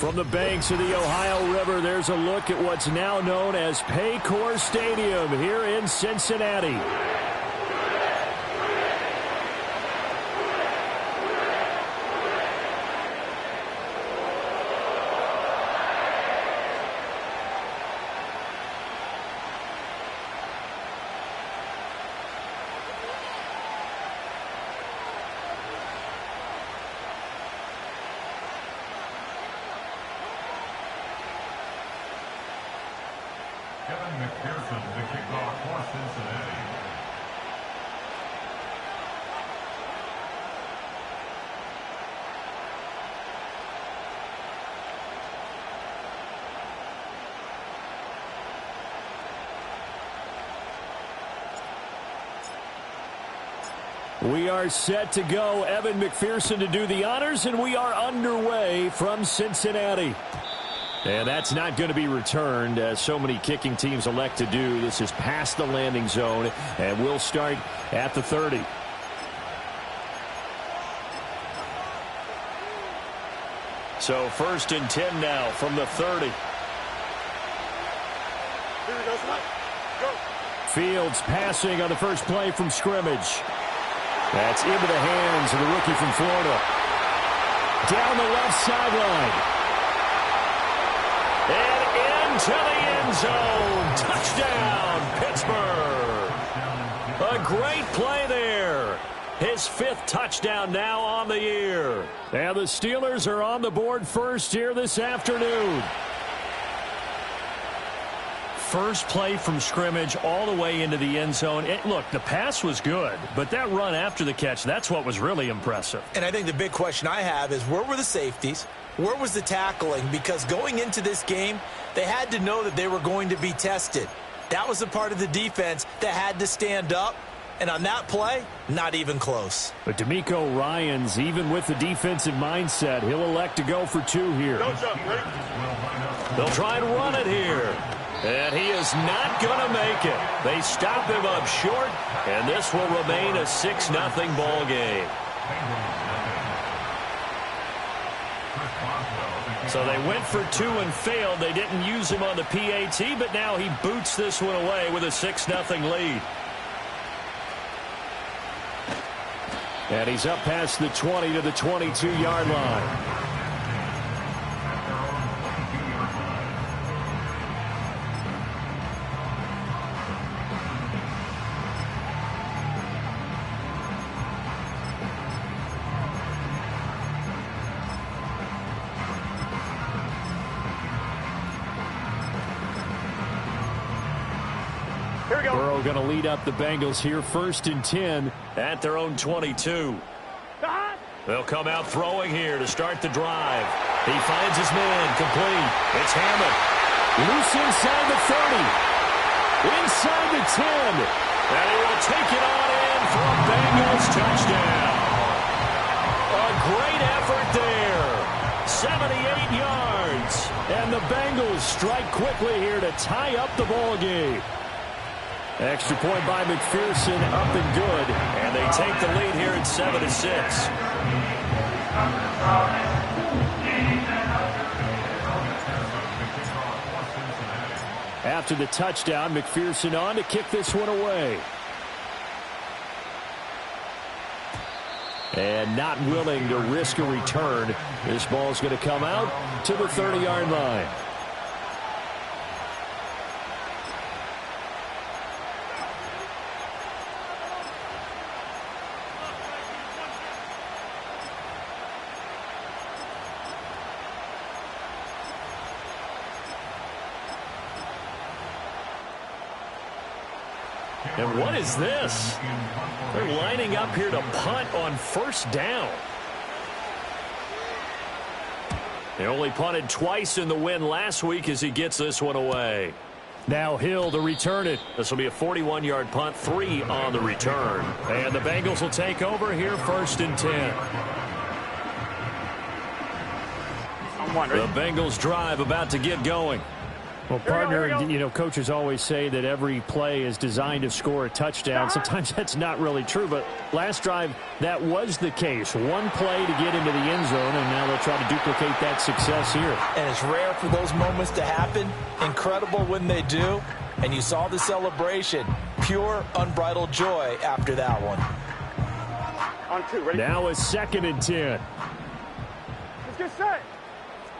From the banks of the Ohio River, there's a look at what's now known as Paycor Stadium here in Cincinnati. The kickoff for Cincinnati. We are set to go. Evan McPherson to do the honors, and we are underway from Cincinnati. And that's not going to be returned, as so many kicking teams elect to do. This is past the landing zone, and we'll start at the 30. So 1st and 10 now from the 30. Fields passing on the first play from scrimmage. That's into the hands of the rookie from Florida. Down the left sideline. And into the end zone. Touchdown, Pittsburgh. A great play there. His 5th touchdown now on the year. And the Steelers are on the board first here this afternoon. First play from scrimmage all the way into the end zone. Look, the pass was good, but that run after the catch, that's what was really impressive. And I think the big question I have is, where were the safeties? Where was the tackling? Because going into this game, they had to know that they were going to be tested. That was a part of the defense that had to stand up. And on that play, not even close. But D'Amico Ryans, even with the defensive mindset, he'll elect to go for 2 here. They'll try and run it here. And he is not going to make it. They stop him up short, and this will remain a 6-0 ball game. So they went for 2 and failed. They didn't use him on the PAT, but now he boots this one away with a 6-0 lead. And he's up past the 20 to the 22-yard line. Burrow going to lead up the Bengals here, 1st and 10 at their own 22. They'll come out throwing here to start the drive. He finds his man, complete. It's Hammond. Loose inside the 30. Inside the 10. And he will take it on in for a Bengals touchdown. A great effort there. 78 yards. And the Bengals strike quickly here to tie up the ball game. Extra point by McPherson, up and good. And they take the lead here at 7-6. After the touchdown, McPherson on to kick this one away. And not willing to risk a return. This ball's going to come out to the 30-yard line. And what is this? They're lining up here to punt on 1st down. They only punted twice in the win last week as he gets this one away. Now Hill to return it. This will be a 41-yard punt, 3 on the return. And the Bengals will take over here, 1st and 10. The Bengals drive about to get going. Well, partner, you know, coaches always say that every play is designed to score a touchdown. Sometimes that's not really true, but last drive, that was the case. One play to get into the end zone, and now they'll try to duplicate that success here. And it's rare for those moments to happen. Incredible when they do. And you saw the celebration. Pure, unbridled joy after that one. On 2, ready? Now a 2nd and 10. Let's get set.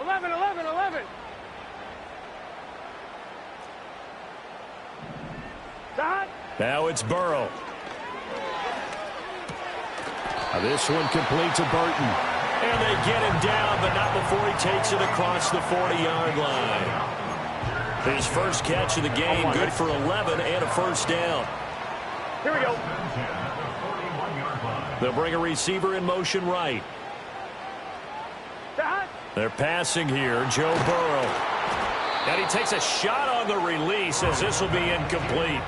11, 11, 11. Dot. Now it's Burrow. Now this one complete to Burton. And they get him down, but not before he takes it across the 40-yard line. His first catch of the game, good for 11 and a first down. Here we go. They'll bring a receiver in motion right. Dot. They're passing here, Joe Burrow. And he takes a shot on the release as this will be incomplete.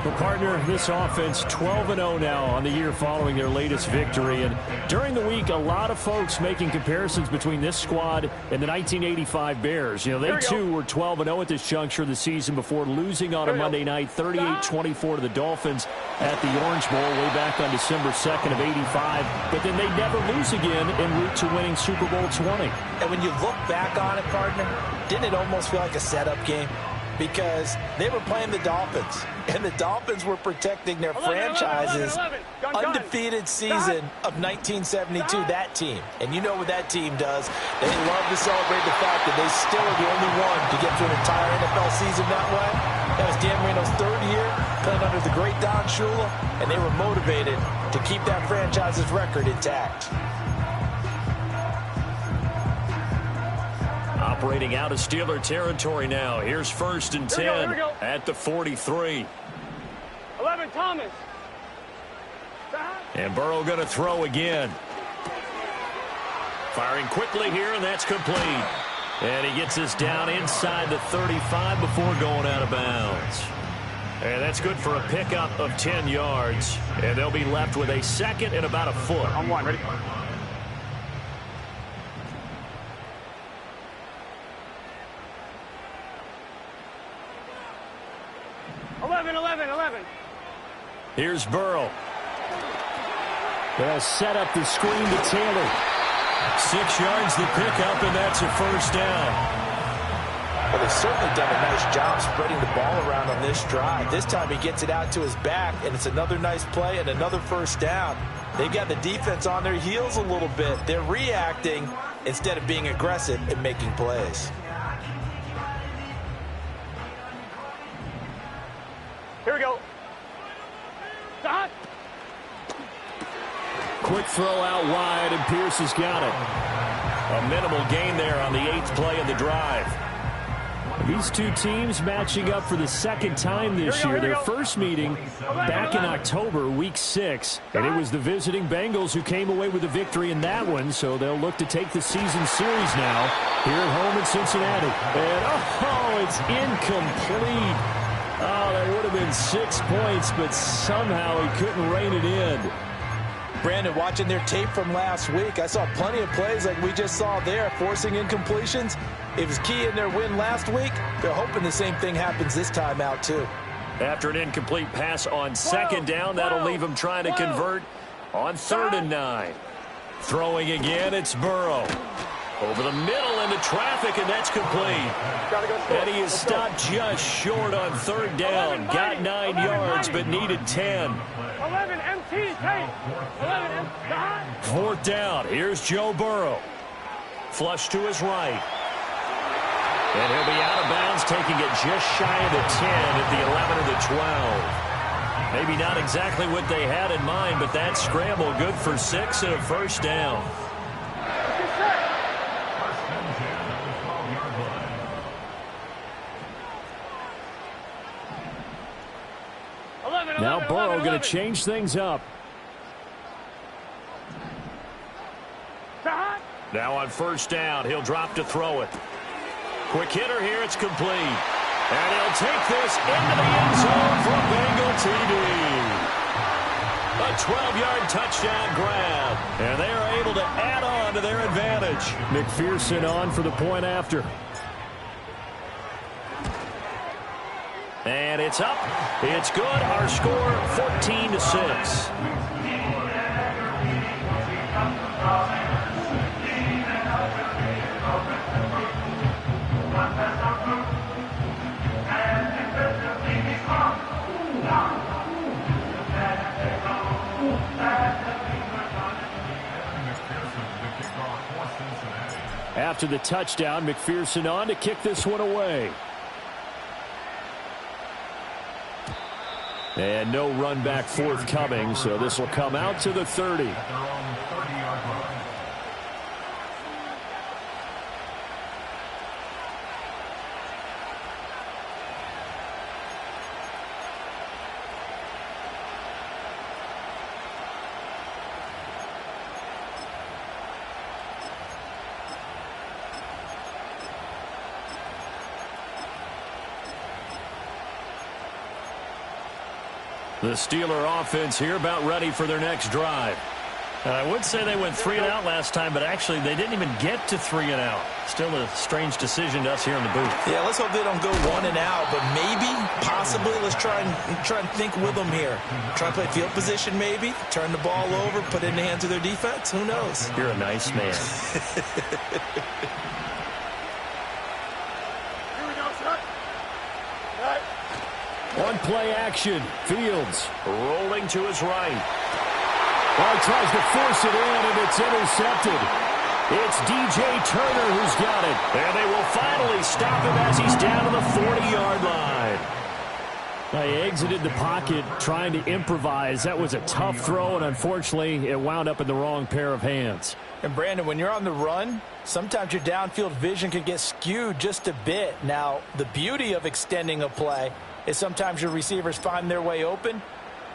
Well, partner, this offense 12-0 now on the year following their latest victory. And during the week, a lot of folks making comparisons between this squad and the 1985 Bears. You know, they too were 12-0 at this juncture of the season before losing on a Monday night 38-24 to the Dolphins at the Orange Bowl way back on December 2nd of 85. But then they never lose again en route to winning Super Bowl 20. And when you look back on it, partner, didn't it almost feel like a setup game? Because they were playing the Dolphins, and the Dolphins were protecting their franchise's undefeated season of 1972, that team. And you know what that team does. They love to celebrate the fact that they still are the only one to get through an entire NFL season that way. That was Dan Marino's 3rd year, playing under the great Don Shula, and they were motivated to keep that franchise's record intact. Operating out of Steeler territory now. Here's 1st and 10 at the 43. 11, Thomas. And Burrow going to throw again. Firing quickly here, and that's complete. And he gets us down inside the 35 before going out of bounds. And that's good for a pickup of 10 yards. And they'll be left with a 2nd and about a foot. On 1, ready? 11, 11, 11. Here's Burrow. They'll set up the screen to Taylor. 6 yards the pickup, and that's a first down. Well, they've certainly done a nice job spreading the ball around on this drive. This time he gets it out to his back, and it's another nice play and another first down. They've got the defense on their heels a little bit. They're reacting instead of being aggressive and making plays. Here we go. Dot. Quick throw out wide, and Pierce has got it. A minimal gain there on the 8th play of the drive. These two teams matching up for the 2nd time this year. Their first meeting back in October, week 6. And it was the visiting Bengals who came away with a victory in that one. So they'll look to take the season series now here at home in Cincinnati. And, oh, it's incomplete. Oh, that would have been 6 points, but somehow he couldn't rein it in. Brandon, watching their tape from last week, I saw plenty of plays like we just saw there, forcing incompletions. It was key in their win last week. They're hoping the same thing happens this time out, too. After an incomplete pass on 2nd down, that'll leave him trying to convert on 3rd and 9. Throwing again, it's Burrow. Over the middle into traffic, and that's complete. And he is stopped just short on 3rd down. Got 9 yards, but needed 10. 11, MT, take. 11, MT. 4th down. Here's Joe Burrow. Flush to his right. And he'll be out of bounds, taking it just shy of the 10 at the 11 of the 12. Maybe not exactly what they had in mind, but that scramble good for 6 and a first down. Now Burrow going to change things up. Now on 1st down, he'll drop to throw it. Quick hitter here, it's complete. And he'll take this into the end zone for a Bengal TD. A 12-yard touchdown grab. And they are able to add on to their advantage. McPherson on for the point after. And it's up. It's good. Our score, 14-6. After the touchdown, McPherson on to kick this one away. And no run back forthcoming, so this will come out to the 30. At their own 30-yard line. The Steeler offense here about ready for their next drive. I would say they went 3 and out last time, but actually they didn't even get to 3 and out. Still a strange decision to us here in the booth. Yeah, let's hope they don't go 1 and out, but maybe, possibly, let's try and think with them here. Try and play field position maybe, turn the ball over, put it in the hands of their defense. Who knows? You're a nice man. One play action. Fields rolling to his right. Well, he tries to force it in, and it's intercepted. It's DJ Turner who's got it. And they will finally stop him as he's down to the 40-yard line. Now, he exited the pocket trying to improvise. That was a tough throw, and unfortunately, it wound up in the wrong pair of hands. And, Brandon, when you're on the run, sometimes your downfield vision can get skewed just a bit. Now, the beauty of extending a play is sometimes your receivers find their way open,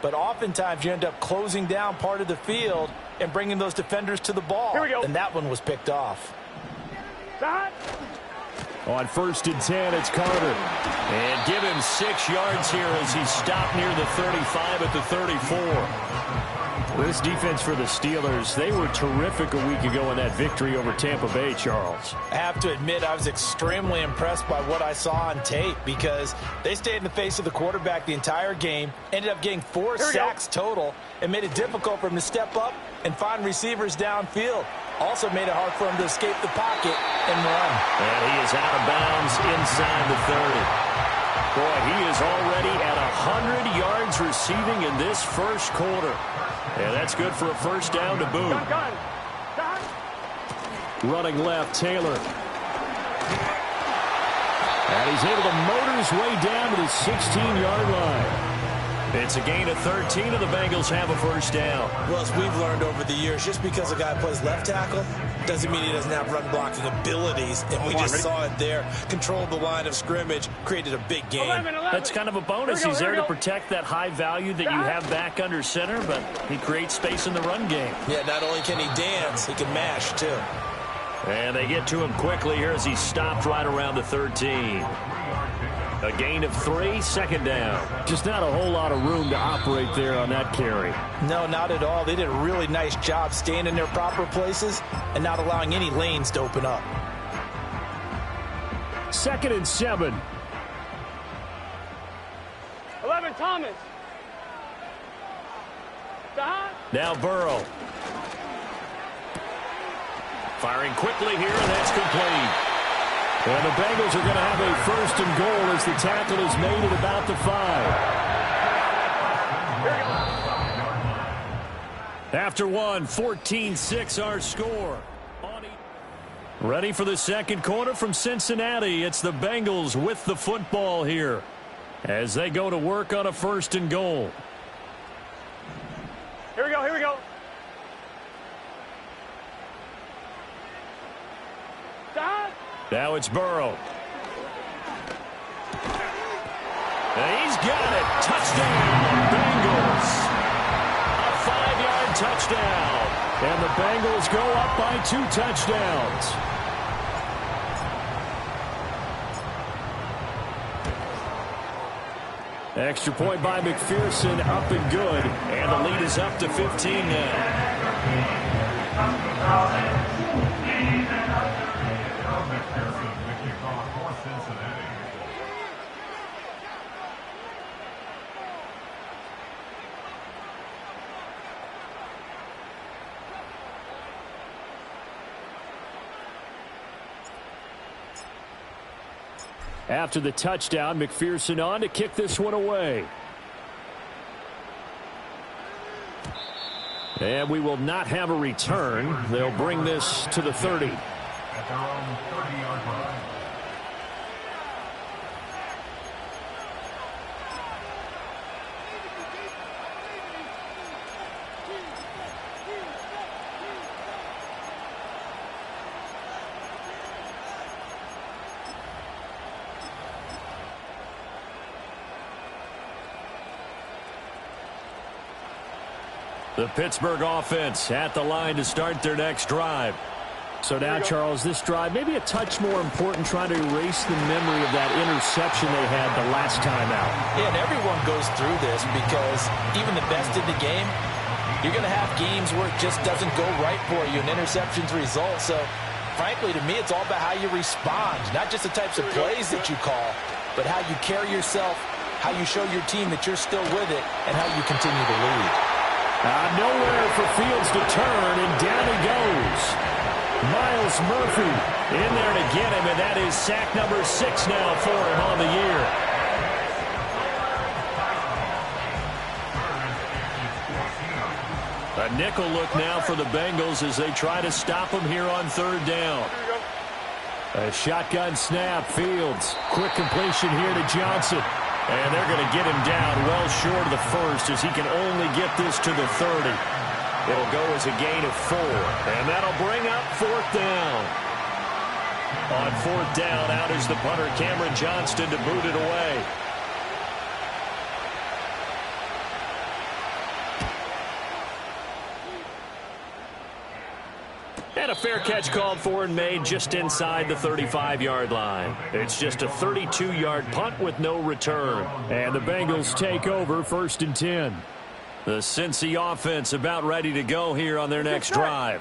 but oftentimes you end up closing down part of the field and bringing those defenders to the ball. Here we go. And that one was picked off. Stop. On 1st and 10, it's Carter. And give him 6 yards here as he stopped near the 35 at the 34. This defense for the Steelers, they were terrific a week ago in that victory over Tampa Bay, Charles. I have to admit, I was extremely impressed by what I saw on tape because they stayed in the face of the quarterback the entire game, ended up getting 4 sacks total, and made it difficult for him to step up and find receivers downfield. Also made it hard for him to escape the pocket and run. And he is out of bounds inside the 30. Boy, he is already at 100 yards receiving in this first quarter. And that's good for a first down to boot. Gun. Running left, Taylor. And he's able to motor his way down to the 16-yard line. It's a gain of 13, and the Bengals have a first down. Well, as we've learned over the years, just because a guy plays left tackle doesn't mean he doesn't have run blocking abilities. And we just saw it there. Controlled the line of scrimmage, created a big game. 11. That's kind of a bonus. Here we go, He's here there we to go. protect that high value that you have back under center, but he creates space in the run game. Yeah, not only can he dance, he can mash, too. And they get to him quickly here as he stopped right around the 13. A gain of 3, second down. Just not a whole lot of room to operate there on that carry. No, not at all. They did a really nice job staying in their proper places and not allowing any lanes to open up. 2nd and 7. 11, Thomas. Stop. Now Burrow. Firing quickly here, and that's complete. And the Bengals are going to have a 1st and goal as the tackle is made at about the 5. After one, 14-6 our score. Ready for the second quarter from Cincinnati. It's the Bengals with the football here as they go to work on a 1st and goal. Here we go. Here we go. Stop. Now it's Burrow. And he's got it. Touchdown, Bengals. A 5-yard touchdown. And the Bengals go up by 2 touchdowns. Extra point by McPherson, up and good. And the lead is up to 15 now. After the touchdown, McPherson on to kick this one away. And we will not have a return. They'll bring this to the 30. At their own 30-yard line. The Pittsburgh offense at the line to start their next drive. So now, Charles, this drive maybe a touch more important, trying to erase the memory of that interception they had the last time out. Yeah, and everyone goes through this because even the best in the game, you're going to have games where it just doesn't go right for you, and interceptions result. So, frankly, to me, it's all about how you respond, not just the types of plays that you call, but how you carry yourself, how you show your team that you're still with it, and how you continue to lead. Nowhere for Fields to turn, and down he goes. Miles Murphy in there to get him, and that is sack number 6 now for him on the year. A nickel look now for the Bengals as they try to stop him here on 3rd down. A shotgun snap, Fields. Quick completion here to Johnson. And they're going to get him down well short of the first as he can only get this to the 30. It'll go as a gain of 4. And that'll bring up 4th down. On 4th down, out is the punter, Cameron Johnston, to boot it away. And a fair catch called for and made just inside the 35-yard line. It's just a 32-yard punt with no return. And the Bengals take over 1st and 10. The Cincy offense about ready to go here on their next drive.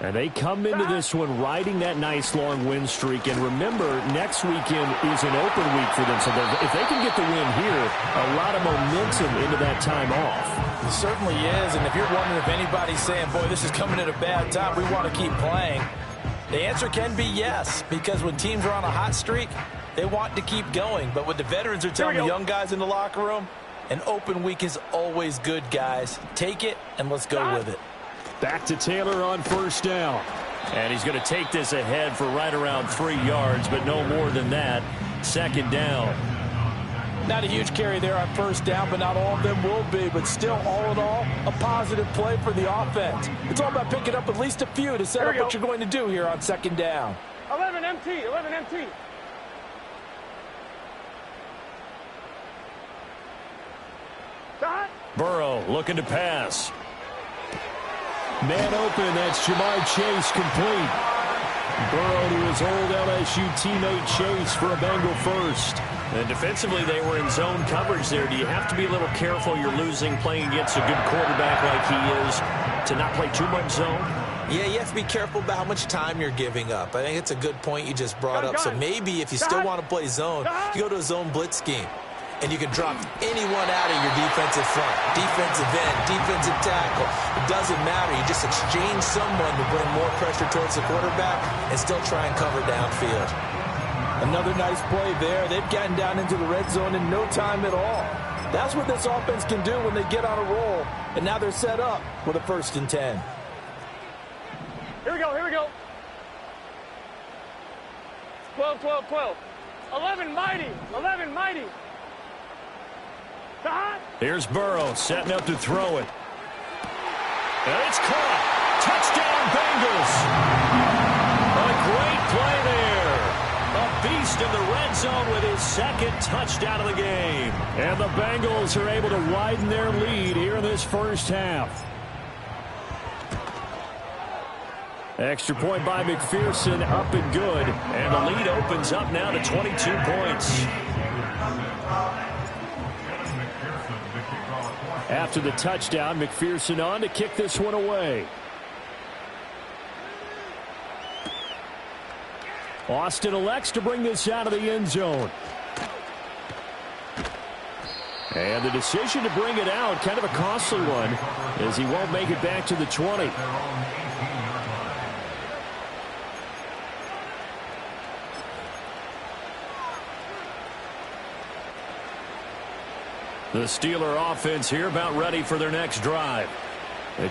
And they come into this one riding that nice long win streak. And remember, next weekend is an open week for them. So if they can get the win here, a lot of momentum into that time off. It certainly is. And if you're wondering if anybody's saying, boy, this is coming at a bad time, we want to keep playing, the answer can be yes. Because when teams are on a hot streak, they want to keep going. But what the veterans are telling the young guys in the locker room, an open week is always good, guys. Take it and let's go with it. Back to Taylor on 1st down. And he's going to take this ahead for right around 3 yards, but no more than that. 2nd down. Not a huge carry there on 1st down, but not all of them will be. But still, all in all, a positive play for the offense. It's all about picking up at least a few to set up what you're going to do here on 2nd down. 11 MT, 11 MT. Burrow looking to pass. Man open, that's Jamar Chase complete. Burrow to his old LSU teammate Chase for a Bengal first. And defensively, they were in zone coverage there. Do you have to be a little careful? You're losing playing against a good quarterback like he is to not play too much zone? Yeah, you have to be careful about how much time you're giving up. I think it's a good point you just brought up. So maybe if you still want to play zone, you go to a zone blitz scheme. And you can drop anyone out of your defensive front, defensive end, defensive tackle. It doesn't matter. You just exchange someone to bring more pressure towards the quarterback and still try and cover downfield. Another nice play there. They've gotten down into the red zone in no time at all. That's what this offense can do when they get on a roll. And now they're set up with a 1st and 10. Here we go, here we go. 12, 12, 12. 11 mighty, 11 mighty. Here's Burrow setting up to throw it. And it's caught. Touchdown, Bengals. A great play there. A beast in the red zone with his 2nd touchdown of the game. And the Bengals are able to widen their lead here in this 1st half. Extra point by McPherson, up and good. And the lead opens up now to 22 points. After the touchdown, McPherson on to kick this one away. Austin elects to bring this out of the end zone. And the decision to bring it out, kind of a costly one, as he won't make it back to the 20. The Steeler offense here about ready for their next drive.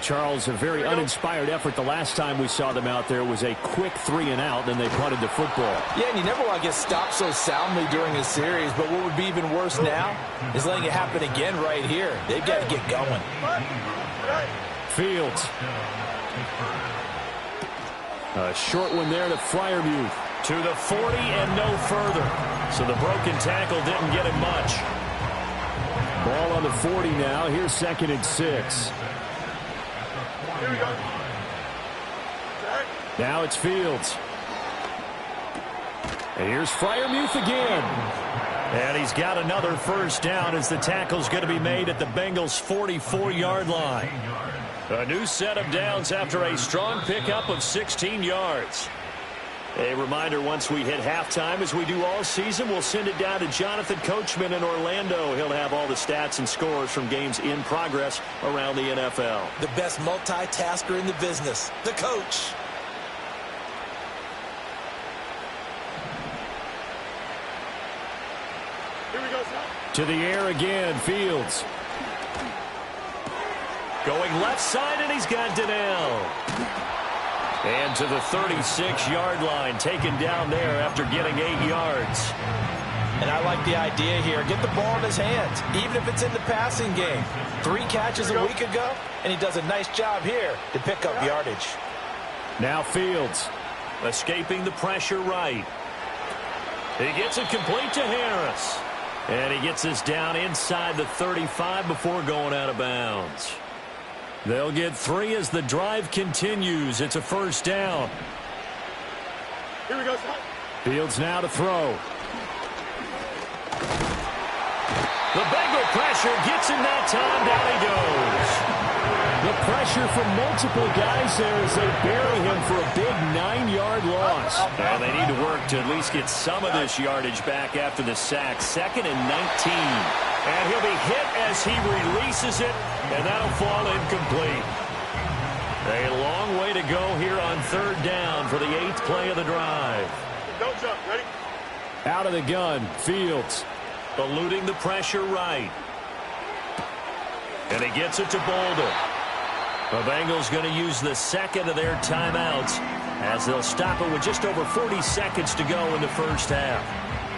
Charles, a very uninspired effort the last time we saw them out there was a quick 3-and-out, then they punted the football. Yeah, and you never want to get stopped so soundly during a series, but what would be even worse now is letting it happen again right here. They've got to get going. Fields. A short one there to Freiermuth. To the 40 and no further. So the broken tackle didn't get him much. Ball on the 40 now. Here's 2nd and 6. Here we go. Now it's Fields. And here's Freiermuth again. And he's got another first down as the tackle's going to be made at the Bengals' 44-yard line. A new set of downs after a strong pickup of 16 yards. A reminder, once we hit halftime, as we do all season, we'll send it down to Jonathan Coachman in Orlando. He'll have all the stats and scores from games in progress around the NFL. The best multitasker in the business, the coach. Here we go, son. To the air again, Fields. Going left side, and he's got Donnell. And to the 36-yard line, taken down there after getting 8 yards. And I like the idea here. Get the ball in his hands, even if it's in the passing game. 3 catches a week ago, and he does a nice job here to pick up yardage. Now Fields. Escaping the pressure right. He gets it complete to Harris. And he gets this down inside the 35 before going out of bounds. They'll get 3 as the drive continues. It's a first down. Here we go, son. Fields now to throw. The Bengal pressure gets him that time. Down he goes. The pressure from multiple guys there as they bury him for a big 9-yard loss. And they need to work to at least get some of this yardage back after the sack. 2nd and 19. And he'll be hit as he releases it, and that'll fall incomplete. A long way to go here on 3rd down for the 8th play of the drive. Don't jump. Ready? Out of the gun, Fields. Eluding the pressure right. And he gets it to Bolden. The Bengals going to use the 2nd of their timeouts as they'll stop it with just over 40 seconds to go in the first half.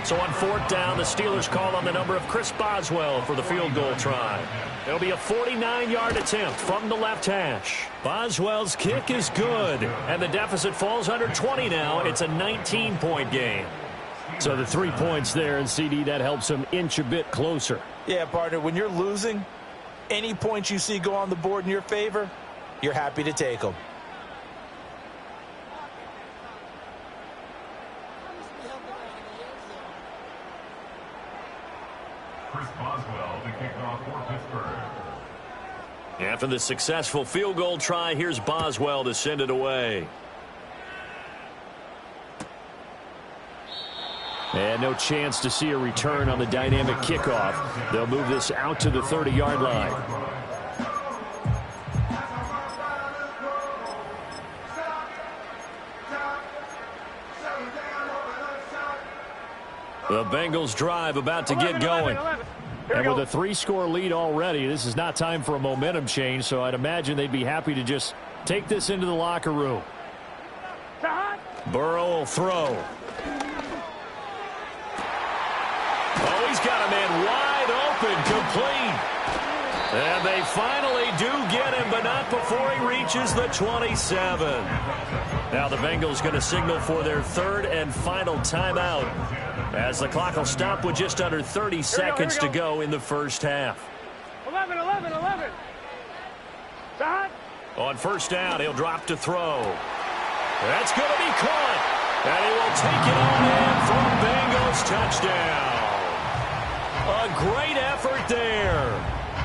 So on 4th down, the Steelers call on the number of Chris Boswell for the field goal try. It'll be a 49-yard attempt from the left hash. Boswell's kick is good, and the deficit falls under 20 now. It's a 19-point game. So the 3 points there, and CD, that helps them inch a bit closer. Yeah, partner, when you're losing, any points you see go on the board in your favor, you're happy to take them. Chris Boswell, the kickoff for Pittsburgh. After the successful field goal try, here's Boswell to send it away. And no chance to see a return on the dynamic kickoff. They'll move this out to the 30-yard line. The Bengals drive about to get going. And with a 3-score lead already, this is not time for a momentum change, so I'd imagine they'd be happy to just take this into the locker room. Burrow will throw. Oh, he's got a man wide open, complete. And they finally do get him, but not before he reaches the 27. Now the Bengals going to signal for their 3rd and final timeout, as the clock will stop with just under 30 seconds to go in the first half. 11. Shot. On 1st down, he'll drop to throw. That's going to be caught. And he will take it on in for a Bengals touchdown. A great effort there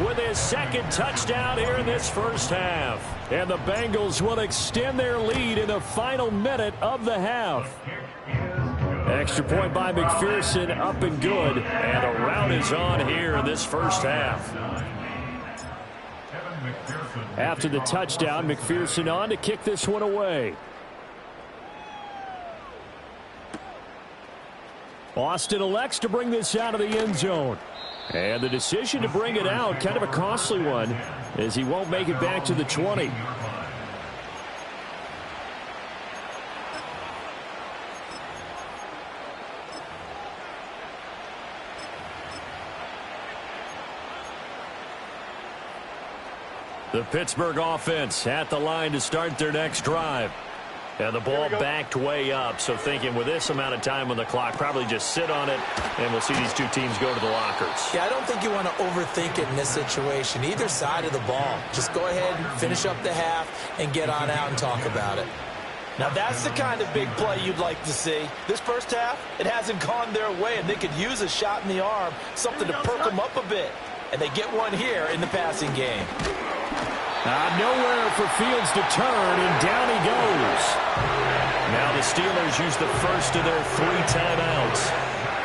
with his 2nd touchdown here in this first half. And the Bengals will extend their lead in the final minute of the half. Extra point by McPherson, up and good. And a rout is on here in this first half. After the touchdown, McPherson on to kick this one away. Austin elects to bring this out of the end zone. And the decision to bring it out, kind of a costly one, as he won't make it back to the 20. The Pittsburgh offense at the line to start their next drive. And the ball backed way up, so thinking with this amount of time on the clock, probably just sit on it, and we'll see these two teams go to the lockers. Yeah, I don't think you want to overthink it in this situation, either side of the ball. Just go ahead and finish up the half and get on out and talk about it. Now, that's the kind of big play you'd like to see. This first half, it hasn't gone their way, and they could use a shot in the arm, something to perk them up a bit. And they get one here in the passing game. Nowhere for Fields to turn, and down he goes. Now the Steelers use the first of their 3 timeouts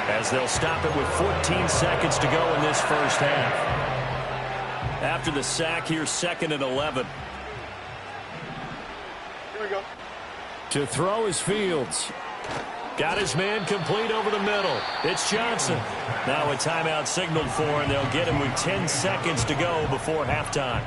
as they'll stop it with 14 seconds to go in this first half. After the sack, here's 2nd and 11. Here we go. To throw is Fields. Got his man complete over the middle. It's Johnson. Now a timeout signaled for, and they'll get him with 10 seconds to go before halftime.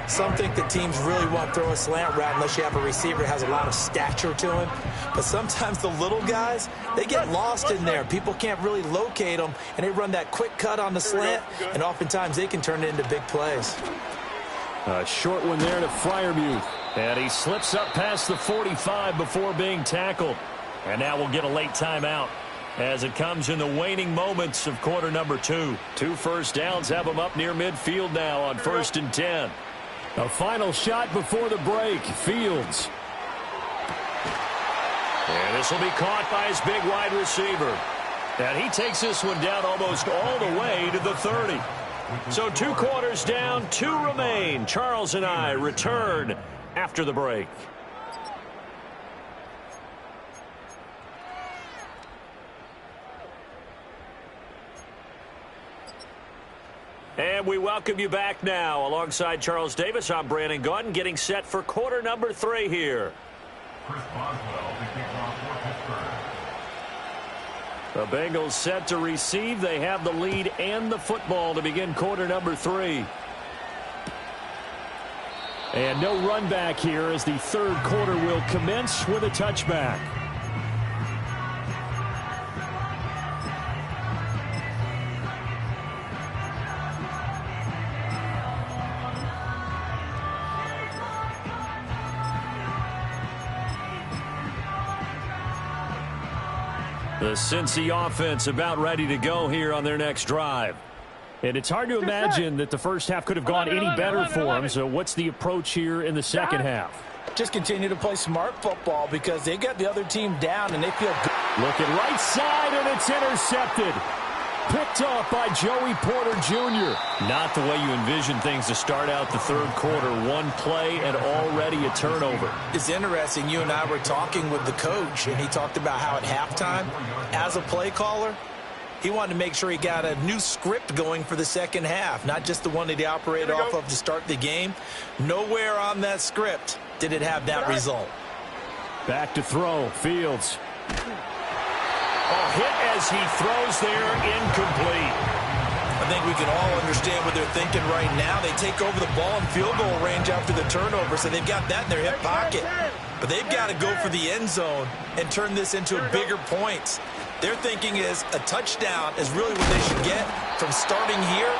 Some think that teams really won't throw a slant route unless you have a receiver that has a lot of stature to him. But sometimes the little guys, they get lost in there. People can't really locate them, and they run that quick cut on the slant, and oftentimes they can turn it into big plays. A short one there to Freiermuth. And he slips up past the 45 before being tackled. And now we'll get a late timeout as it comes in the waning moments of quarter number 2. 2 first downs have them up near midfield now on 1st and 10. A final shot before the break. Fields. And this will be caught by his big wide receiver. And he takes this one down almost all the way to the 30. So 2 quarters down, 2 remain. Charles and I return after the break. And we welcome you back now. Alongside Charles Davis, I'm Brandon Gaudin, getting set for quarter number 3 here. Chris Boswell to kick off for Pittsburgh. The Bengals set to receive. They have the lead and the football to begin quarter number 3. And no run back here as the 3rd quarter will commence with a touchback. The Cincy offense about ready to go here on their next drive. And it's hard to imagine that the first half could have gone any better for them. So what's the approach here in the second half? Just continue to play smart football because they got the other team down and they feel good. Looking right side, and it's intercepted. Picked off by Joey Porter Jr. Not the way you envision things to start out the 3rd quarter. 1 play and already a turnover. It's interesting. You and I were talking with the coach, and he talked about how at halftime, as a play caller, he wanted to make sure he got a new script going for the second half, not just the one that he operated off of to start the game. Nowhere on that script did it have that result. Back to throw. Fields. Oh, hit as he throws there, incomplete. I think we can all understand what they're thinking right now. They take over the ball in field goal range after the turnover, so they've got that in their hip pocket. But they've got to go for the end zone and turn this into bigger points. Their thinking is a touchdown is really what they should get from starting here.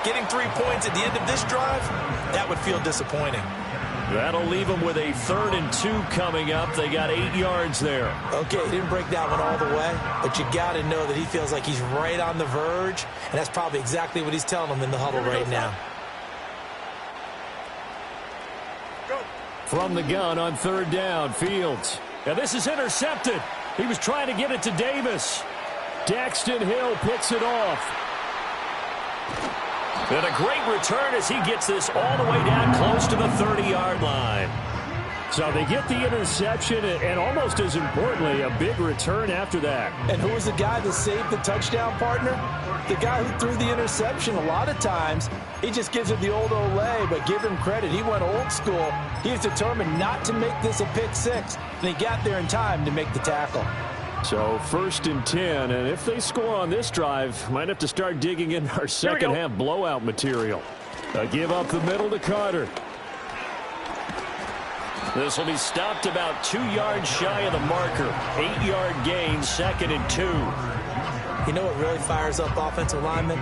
Getting 3 points at the end of this drive, that would feel disappointing. That'll leave them with a 3rd and 2 coming up. They got 8 yards there. Okay, he didn't break that one all the way, but you got to know that he feels like he's right on the verge, and that's probably exactly what he's telling them in the huddle right now. From the gun on 3rd down, Fields. Now this is intercepted. He was trying to get it to Davis. Daxton Hill picks it off. And a great return as he gets this all the way down close to the 30-yard line. So they get the interception, and almost as importantly, a big return after that. And who was the guy that saved the touchdown, partner? The guy who threw the interception. A lot of times, he just gives it the old Olay, but give him credit. He went old school. He was determined not to make this a pick 6, and he got there in time to make the tackle. So 1st and 10, and if they score on this drive, might have to start digging in our second half blowout material. Give up the middle to Carter. This will be stopped about 2 yards shy of the marker. 8-yard gain, 2nd and 2. You know what really fires up offensive linemen?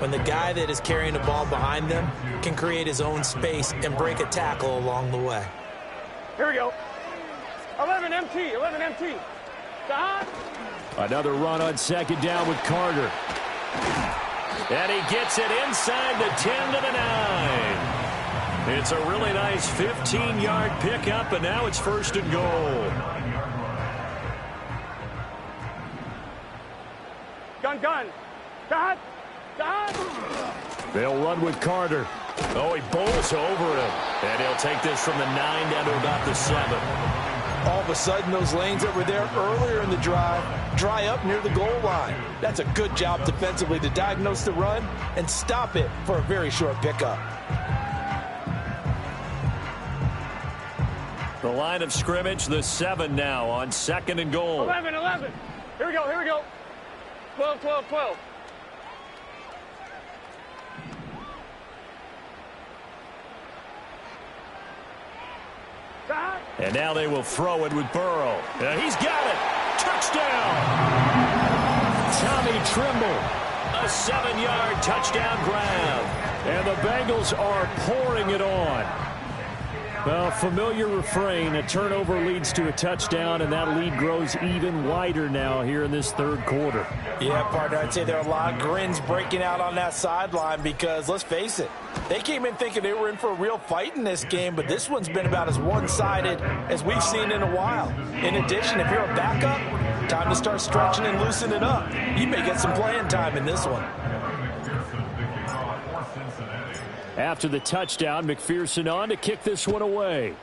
When the guy that is carrying the ball behind them can create his own space and break a tackle along the way. Here we go. 11 MT, 11 MT. Another run on 2nd down with Carter. And he gets it inside the 10 to the 9. It's a really nice 15-yard pickup, and now it's 1st and goal. Gun. They'll run with Carter. Oh, he bowls over him. And he'll take this from the 9 down to about the 7. All of a sudden, those lanes that were there earlier in the drive dry up near the goal line. That's a good job defensively to diagnose the run and stop it for a very short pickup. The line of scrimmage, the 7 now on 2nd and goal. 11. Here we go. 12. And now they will throw it with Burrow. He's got it. Touchdown. Tommy Trimble. A 7-yard touchdown grab. And the Bengals are pouring it on. Well, familiar refrain. A turnover leads to a touchdown, and that lead grows even wider now here in this 3rd quarter. Yeah, partner, I'd say there are a lot of grins breaking out on that sideline because, let's face it, they came in thinking they were in for a real fight in this game, but this one's been about as one-sided as we've seen in a while. In addition, if you're a backup, time to start stretching and loosening up. You may get some playing time in this one. After the touchdown, McPherson on to kick this one away.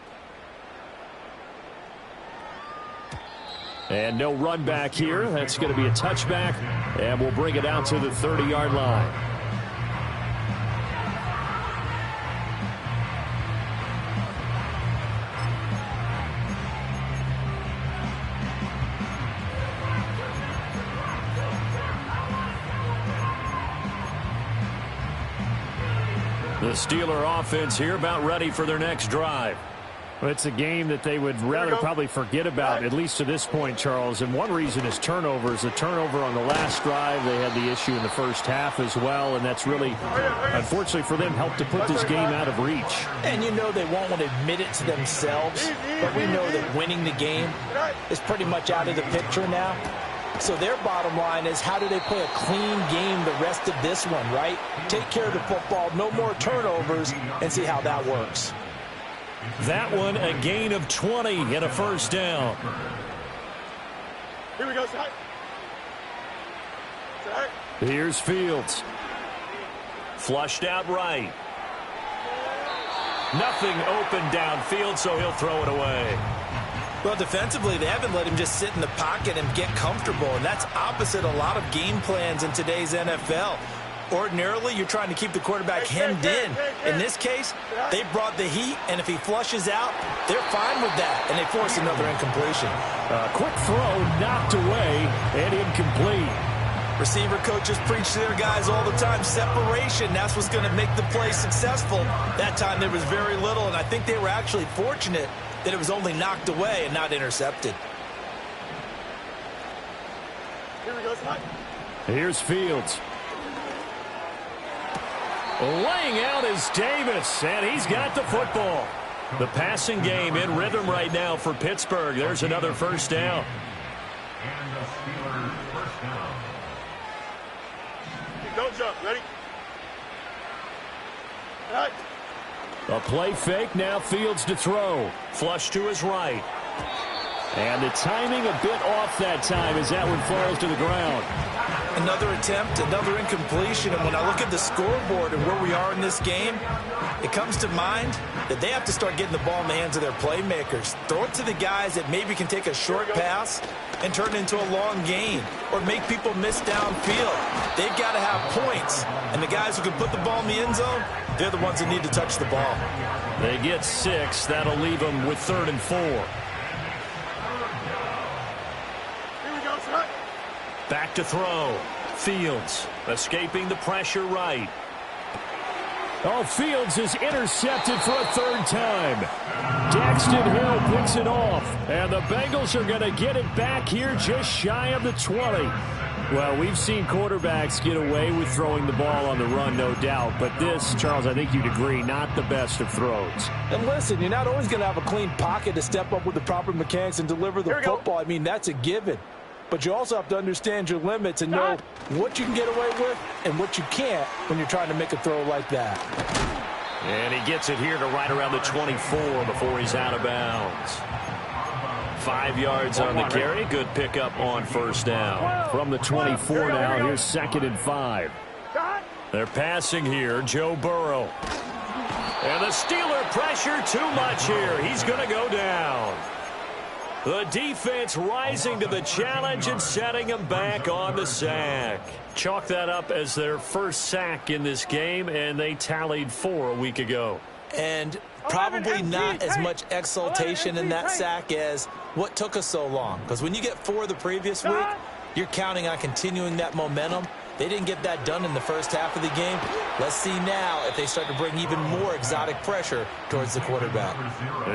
And no run back here. That's going to be a touchback, and we'll bring it out to the 30-yard line. The Steeler offense here about ready for their next drive. Well, it's a game that they would rather probably forget about, at least to this point, Charles. And one reason is turnovers. A turnover on the last drive. They had the issue in the first half as well, and that's really, unfortunately for them, helped to put this game out of reach. And you know they won't want to admit it to themselves, but we know that winning the game is pretty much out of the picture now. So their bottom line is, how do they play a clean game the rest of this one, right? Take care of the football, no more turnovers, and see how that works. That one, a gain of 20 and a 1st down. Here we go, Zach. Here's Fields. Flushed out right. Nothing open downfield, so he'll throw it away. Well, defensively, they haven't let him just sit in the pocket and get comfortable, and that's opposite a lot of game plans in today's NFL. Ordinarily, you're trying to keep the quarterback hemmed in. In this case, they brought the heat, and if he flushes out, they're fine with that, and they force another incompletion. A quick throw knocked away and incomplete. Receiver coaches preach to their guys all the time, separation. That's what's going to make the play successful. That time there was very little, and I think they were actually fortunate that it was only knocked away and not intercepted. Here we go, Zach. Here's Fields. Laying out is Davis, and he's got the football. The passing game in rhythm right now for Pittsburgh. There's another 1st down. And the Steelers' 1st down. Don't jump. Ready? A play fake, now Fields to throw. Flush to his right. And the timing a bit off that time as that one falls to the ground. Another attempt, another incompletion, and when I look at the scoreboard and where we are in this game, it comes to mind that they have to start getting the ball in the hands of their playmakers. Throw it to the guys that maybe can take a short pass and turn it into a long gain or make people miss downfield. They've got to have points, and the guys who can put the ball in the end zone, they're the ones that need to touch the ball. They get 6. That'll leave them with 3rd and 4. Here we go. back to throw. Fields escaping the pressure right. Oh, Fields is intercepted for a third time. Daxton Hill picks it off. And the Bengals are going to get it back here just shy of the 20. Well, we've seen quarterbacks get away with throwing the ball on the run, no doubt. But this, Charles, I think you'd agree, not the best of throws. And listen, you're not always going to have a clean pocket to step up with the proper mechanics and deliver the football. I mean, that's a given. But you also have to understand your limits and know what you can get away with and what you can't when you're trying to make a throw like that. And he gets it here to right around the 24 before he's out of bounds. 5 yards on the carry. Good pickup on first down. From the 24 now, here's 2nd and 5. They're passing here, Joe Burrow. And the Steeler pressure too much here. He's going to go down. The defense rising to the challenge and setting him back on the sack. Chalk that up as their first sack in this game, and they tallied 4 a week ago. And probably not as much exultation in that sack as what took us so long. Because when you get 4 the previous week, you're counting on continuing that momentum. They didn't get that done in the first half of the game. Let's see now if they start to bring even more exotic pressure towards the quarterback.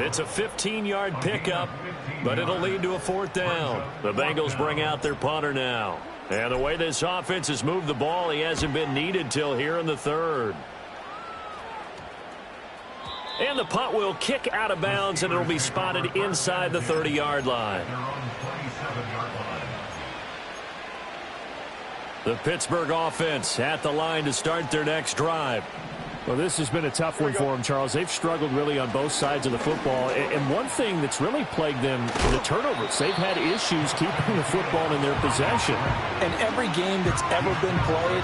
It's a 15-yard pickup, but it'll lead to a 4th down. The Bengals bring out their punter now. And the way this offense has moved the ball, he hasn't been needed till here in the 3rd. And the punt will kick out of bounds, and it'll be spotted inside the 30-yard line. The Pittsburgh offense at the line to start their next drive. Well, this has been a tough one for them, Charles. They've struggled really on both sides of the football. And one thing that's really plagued them is the turnovers. They've had issues keeping the football in their possession. And every game that's ever been played,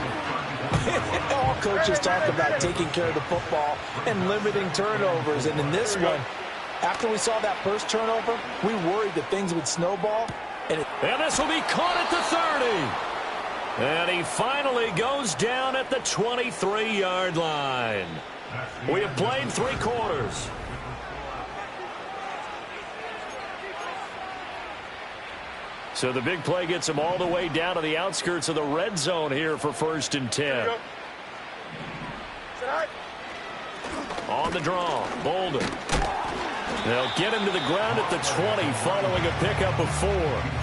all coaches talk about taking care of the football and limiting turnovers. And in this one, after we saw that first turnover, we worried that things would snowball. And this will be caught at the 30. And he finally goes down at the 23-yard line. We have played 3 quarters. So the big play gets him all the way down to the outskirts of the red zone here for 1st and 10. On the draw, Bolden. They'll get him to the ground at the 20 following a pickup of 4.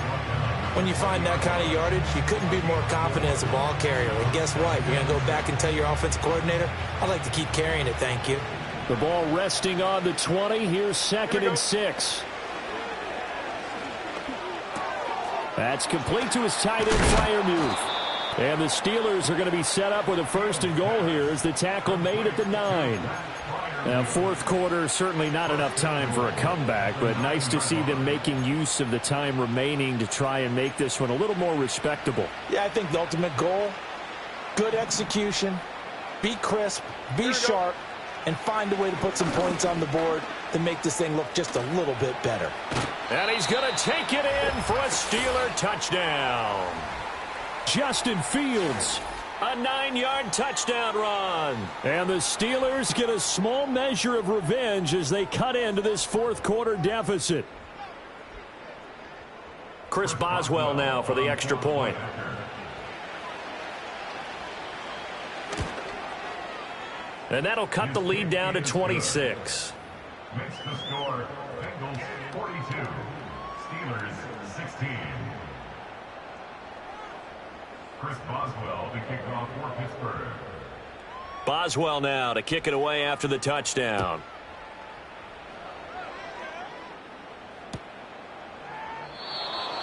When you find that kind of yardage, you couldn't be more confident as a ball carrier. And guess what? You're going to go back and tell your offensive coordinator, I'd like to keep carrying it, thank you. The ball resting on the 20. Here's 2nd and 6. That's complete to his tight end, Freiermuth. And the Steelers are going to be set up with a 1st and goal here as the tackle made at the 9. Now, 4th quarter, certainly not enough time for a comeback, but nice to see them making use of the time remaining to try and make this one a little more respectable. Yeah, I think the ultimate goal, good execution, be crisp, be sharp, and find a way to put some points on the board to make this thing look just a little bit better. And he's going to take it in for a Steeler touchdown. Justin Fields. A 9-yard touchdown run. And the Steelers get a small measure of revenge as they cut into this 4th quarter deficit. Chris Boswell now for the extra point. And that'll cut the lead down to 26. Makes the score Bengals 42, Steelers 16. Chris Boswell to kick off for Pittsburgh. Boswell now to kick it away after the touchdown.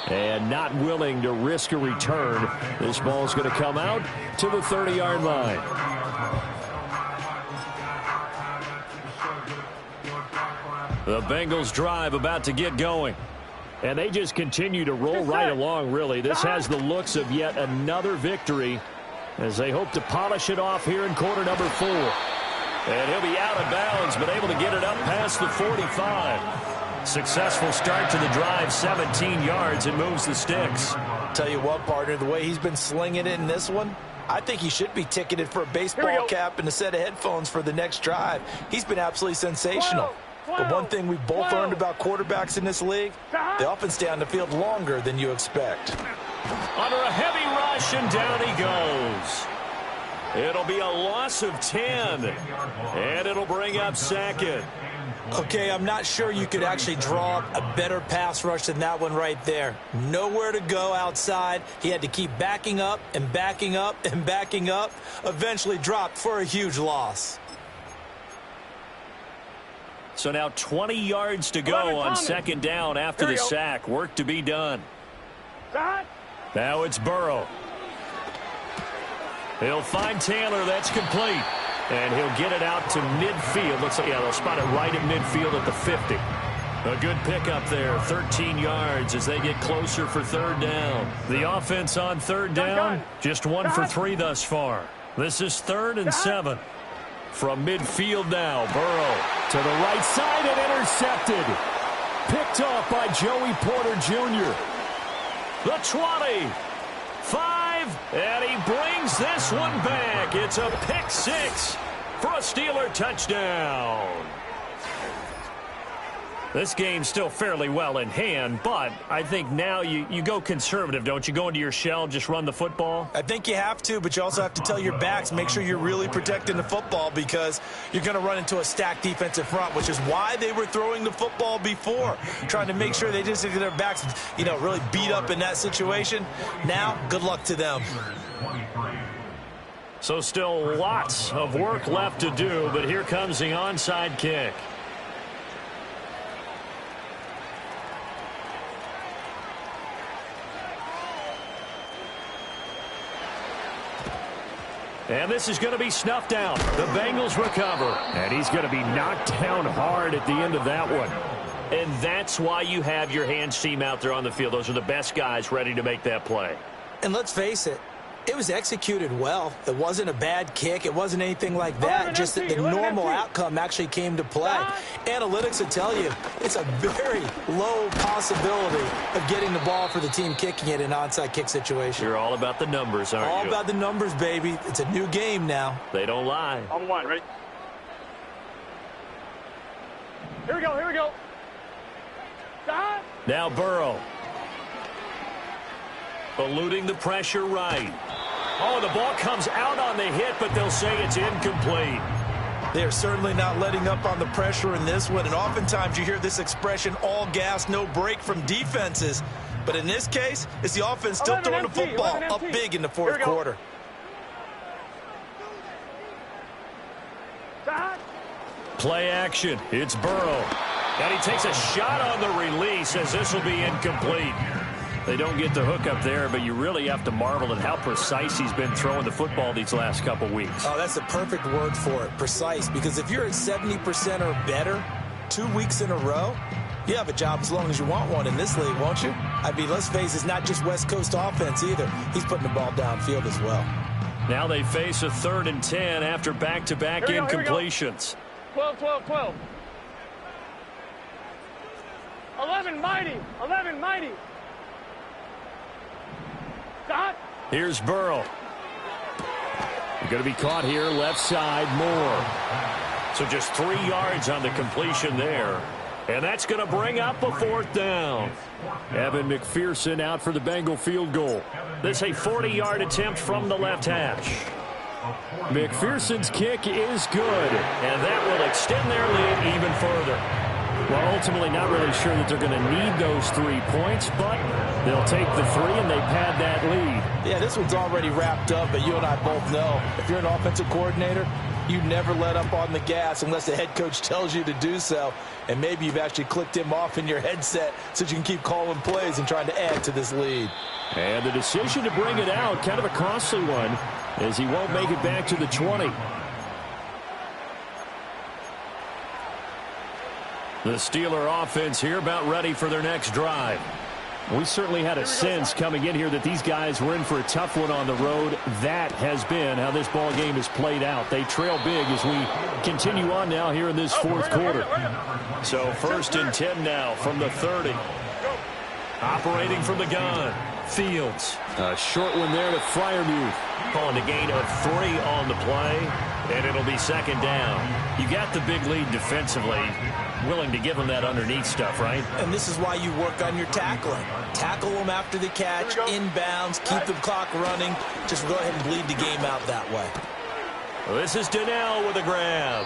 And not willing to risk a return. This ball's going to come out to the 30-yard line. The Bengals drive about to get going. And they just continue to roll right along, really. This has the looks of yet another victory as they hope to polish it off here in quarter number 4. And he'll be out of bounds, but able to get it up past the 45. Successful start to the drive, 17 yards, and moves the sticks. Tell you what, partner, the way he's been slinging it in this one, I think he should be ticketed for a baseball cap and a set of headphones for the next drive. He's been absolutely sensational. But one thing we've both learned about quarterbacks in this league, they often stay on the field longer than you expect. Under a heavy run. rush, and down he goes. It'll be a loss of 10, and it'll bring up second. Okay, I'm not sure you could actually draw up a better pass rush than that one right there. Nowhere to go outside. He had to keep backing up and backing up and backing up. Eventually dropped for a huge loss. So now 20 yards to go on second down after the sack. Work to be done. Now it's Burrow. He'll find Taylor. That's complete. And he'll get it out to midfield. Looks like, yeah, they'll spot it right at midfield at the 50. A good pickup there, 13 yards as they get closer for third down. The offense on third down, just 1 for 3 thus far. This is 3rd and 7. From midfield now, Burrow to the right side and intercepted. Picked off by Joey Porter Jr. The 20. 5, and he brings this one back. It's a pick 6 for a Steeler touchdown. This game's still fairly well in hand, but I think now you go conservative, don't you? Go into your shell, just run the football? I think you have to, but you also have to tell your backs, make sure you're really protecting the football because you're going to run into a stacked defensive front, which is why they were throwing the football before, trying to make sure they just get their backs, really beat up in that situation. Now, good luck to them. So still lots of work left to do, but here comes the onside kick. And this is going to be snuffed out. The Bengals recover. And he's going to be knocked down hard at the end of that one. And that's why you have your hands team out there on the field. Those are the best guys ready to make that play. And let's face it, it was executed well. It wasn't a bad kick. It wasn't anything like that. Just that the normal outcome actually came to play. Analytics will tell you it's a very low possibility of getting the ball for the team kicking it in an onside kick situation. You're all about the numbers, aren't you? All about the numbers, baby. It's a new game now. They don't lie. On one, ready? Here we go, here we go. Stop. Now Burrow. Eluding the pressure right. Oh, the ball comes out on the hit, but they'll say it's incomplete. They're certainly not letting up on the pressure in this one, and oftentimes you hear this expression, all gas, no break from defenses. But in this case, it's the offense still throwing the football up big in the fourth quarter. Play action. It's Burrow. And he takes a shot on the release as this will be incomplete. They don't get the hook up there, but you really have to marvel at how precise he's been throwing the football these last couple weeks. Oh, that's a perfect word for it, precise, because if you're at 70% or better 2 weeks in a row, you have a job as long as you want one in this league, won't you? I mean, let's face it, it's not just West Coast offense either. He's putting the ball downfield as well. Now they face a 3rd and 10 after back-to-back incompletions. 12, 12, 12. 11, mighty. 11, mighty. Stop. Here's Burrow. You're going to be caught here, left side, Moore. So just 3 yards on the completion there. And that's going to bring up a 4th down. Evan McPherson out for the Bengal field goal. This a 40-yard attempt from the left hash. McPherson's kick is good. And that will extend their lead even further. Well, ultimately not really sure that they're going to need those 3 points, but they'll take the 3 and they pad that lead. Yeah, this one's already wrapped up, but you and I both know if you're an offensive coordinator, you never let up on the gas unless the head coach tells you to do so. And maybe you've actually clicked him off in your headset so you can keep calling plays and trying to add to this lead. And the decision to bring it out, kind of a costly one, as he won't make it back to the 20. The Steeler offense here about ready for their next drive. We certainly had a sense coming in here that these guys were in for a tough one on the road. That has been how this ball game is played out. They trail big as we continue on now here in this fourth quarter. So 1st and 10 now from the 30. Operating from the gun. Fields. A short one there to Freiermuth. Calling a gain of 3 on the play, and it'll be second down. You got the big lead defensively. Willing to give them that underneath stuff, right? And this is why you work on your tackling. Tackle them after the catch, inbounds, keep the clock running. Just go ahead and bleed the game out that way. This is Donnell with a grab.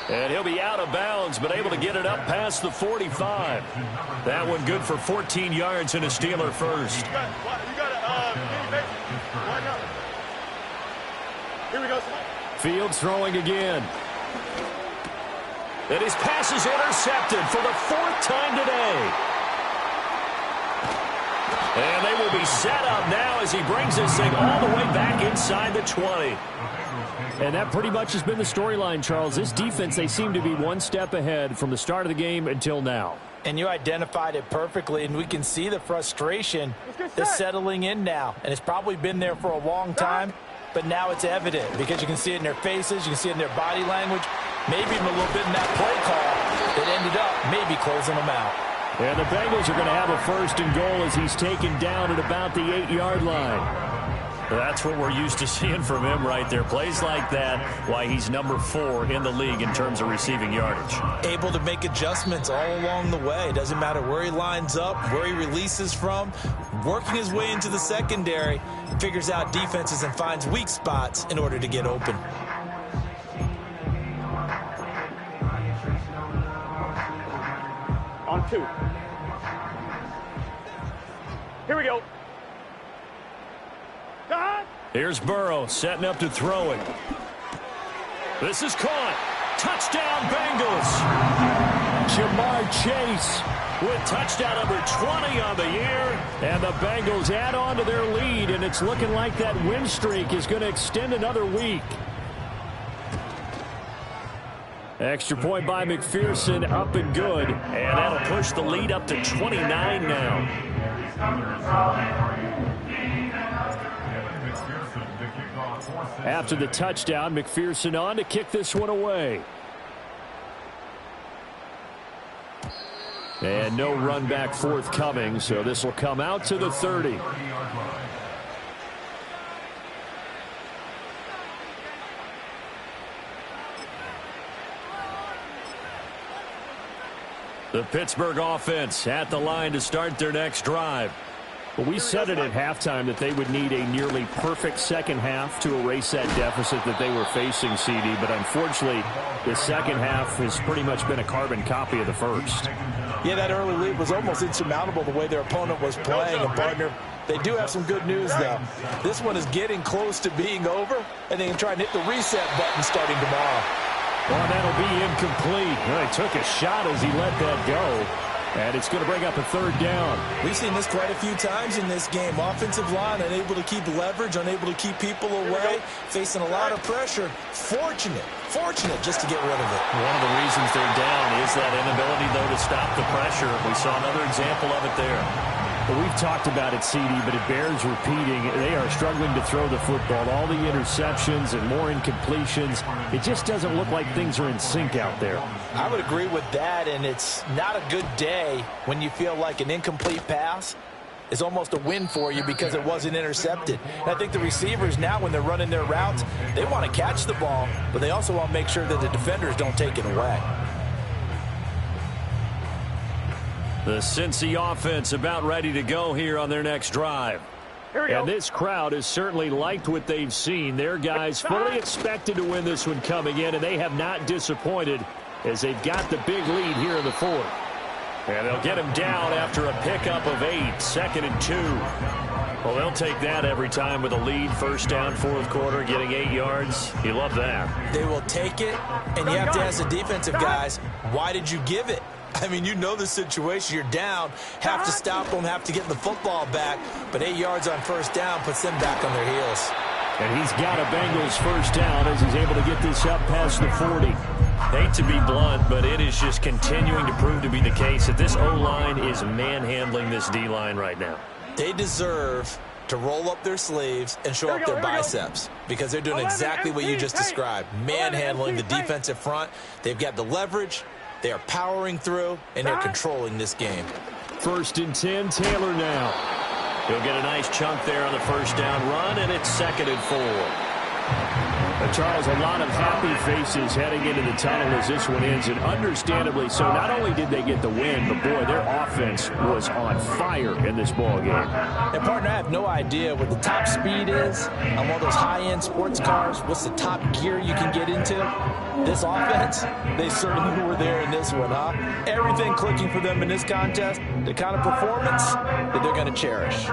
And he'll be out of bounds, but able to get it up past the 45. That one good for 14 yards and a Steeler first. Here we go. Fields throwing again. And his pass is intercepted for the 4th time today. And they will be set up now as he brings this thing all the way back inside the 20. And that pretty much has been the storyline, Charles. This defense, they seem to be one step ahead from the start of the game until now. And you identified it perfectly, and we can see the frustration that's settling in now. And it's probably been there for a long time, but now it's evident because you can see it in their faces, you can see it in their body language, maybe even a little bit in that play call that ended up maybe closing them out. And the Bengals are going to have a 1st and goal as he's taken down at about the 8-yard line. That's what we're used to seeing from him right there. Plays like that, why he's number 4 in the league in terms of receiving yardage. Able to make adjustments all along the way. Doesn't matter where he lines up, where he releases from. Working his way into the secondary, figures out defenses and finds weak spots in order to get open. On 2. Here we go. Here's Burrow setting up to throw it. This is caught. Touchdown, Bengals. Jamar Chase with touchdown number 20 on the year. And the Bengals add on to their lead, and it's looking like that win streak is going to extend another week. Extra point by McPherson, up and good. And that'll push the lead up to 29 now. After the touchdown, McPherson on to kick this one away. And no run back forthcoming, so this will come out to the 30. The Pittsburgh offense at the line to start their next drive. Well, we said it at halftime that they would need a nearly perfect second half to erase that deficit that they were facing, CD. But unfortunately, the second half has pretty much been a carbon copy of the first. Yeah, that early lead was almost insurmountable the way their opponent was playing. And, partner, they do have some good news, though. This one is getting close to being over, and they can try and hit the reset button starting tomorrow. Well, that'll be incomplete. Well, he took a shot as he let that go. And it's going to bring up a 3rd down. We've seen this quite a few times in this game. Offensive line unable to keep leverage, unable to keep people away, facing a lot of pressure. Fortunate just to get rid of it. One of the reasons they're down is that inability, though, to stop the pressure. We saw another example of it there. Well, we've talked about it, CD, but it bears repeating. They are struggling to throw the football. All the interceptions and more incompletions. It just doesn't look like things are in sync out there. I would agree with that, and it's not a good day when you feel like an incomplete pass is almost a win for you because it wasn't intercepted. And I think the receivers now, when they're running their routes, they want to catch the ball, but they also want to make sure that the defenders don't take it away. The Cincy offense about ready to go here on their next drive. And this crowd has certainly liked what they've seen. Their guys fully expected to win this one coming in, and they have not disappointed as they've got the big lead here in the 4th. And they'll get him down after a pickup of 8, 2nd and 2. Well, they'll take that every time with a lead. 1st down, 4th quarter, getting 8 yards. You love that. They will take it, and you have to ask the defensive guys, why did you give it? I mean, you know the situation. You're down, have to stop them, have to get the football back, but 8 yards on 1st down puts them back on their heels. And he's got a Bengals 1st down as he's able to get this up past the 40. Hate to be blunt, but it is just continuing to prove to be the case that this O-line is manhandling this D-line right now. They deserve to roll up their sleeves and show up their biceps because they're doing exactly what you just described, manhandling the defensive front. They've got the leverage. They are powering through, and they're controlling this game. 1st and 10, Taylor now. He'll get a nice chunk there on the first down run, and it's 2nd and 4. Charles, a lot of happy faces heading into the tunnel as this one ends, and understandably so. Not only did they get the win, but, boy, their offense was on fire in this ball game. And, partner, I have no idea what the top speed is on one of those high-end sports cars. What's the top gear you can get into? This offense, they certainly were there in this one, huh? Everything clicking for them in this contest, the kind of performance that they're going to cherish.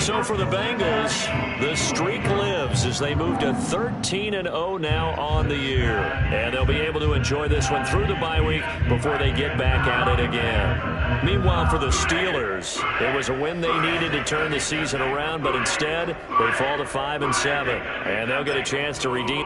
So for the Bengals, the streak lives as they move to 13-0 now on the year. And they'll be able to enjoy this one through the bye week before they get back at it again. Meanwhile, for the Steelers, it was a win they needed to turn the season around, but instead they fall to 5-7. And they'll get a chance to redeem